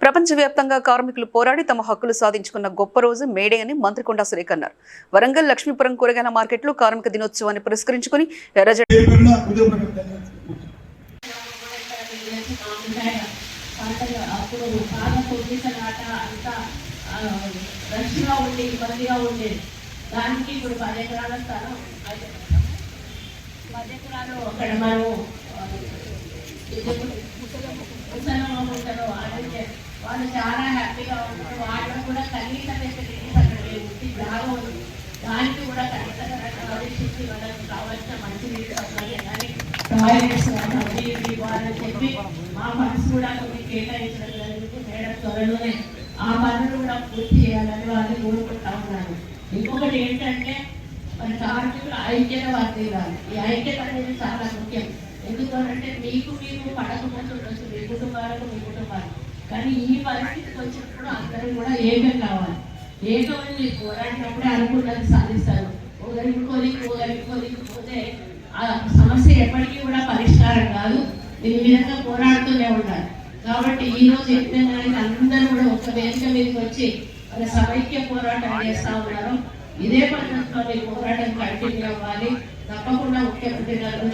ప్రపంచవ్యాప్తంగా కార్మికులు పోరాడి తమ హక్కులు సాధించుకున్న గొప్ప రోజు మేడే అని మంత్రి కొండా సురేఖ అన్నారు. వరంగల్ లక్ష్మీపురం కూరగాయల మార్కెట్లో కార్మిక దినోత్సవాన్ని పురస్కరించుకుని దానికి ఇప్పుడు 10 ఎకరాల స్థలం 10 ఎకరాలు అక్కడ మనం వాళ్ళు చాలా హ్యాపీగా ఉంటారు. వాళ్ళు కూడా కనీస ఫెసిలిటీస్ అక్కడ బాగా ఉంది. దానికి కూడా కనీస వాళ్ళకి కావాల్సిన మంచి నీళ్ళు కానీ టాయిలెట్స్ వాళ్ళని చెప్పి మా ఫండ్స్ కూడా కొన్ని కేటాయించడం జరిగింది. మేడం త్వరలోనే ఆ పనులు కూడా పూర్తి చేయాలని వాళ్ళు కోరుకుంటా ఉన్నారు. ఇంకొకటి ఏంటంటే మన కార్మికులు ఐక్యత వర్తిల్లాలి. ఈ ఐక్యత అనేది చాలా ముఖ్యం. ఎందుకంటే మీకు పడకపోతుండొచ్చు, మీ కుటుంబాలు, కానీ ఈ పరిస్థితికి వచ్చినప్పుడు అందరూ కూడా ఏకం కావాలి. ఏకమని పోరాడినప్పుడే అనుకున్నది సాధిస్తారు. ఒకరికి పోతే ఆ సమస్య ఎప్పటికీ కూడా పరిష్కారం కాదు. దీని విధంగా పోరాడుతూనే ఉండాలి. కాబట్టి ఈ రోజు ఎప్పుడైనా అందరూ కూడా ఒక వేదిక మీదకి వచ్చి మన సమైక్య పోరాటం చేస్తా ఉన్నారు. ఇదే పద్ధతిలో పోరాటం కంటిన్యూ అవ్వాలి. తప్పకుండా ముఖ్యమంత్రి గారు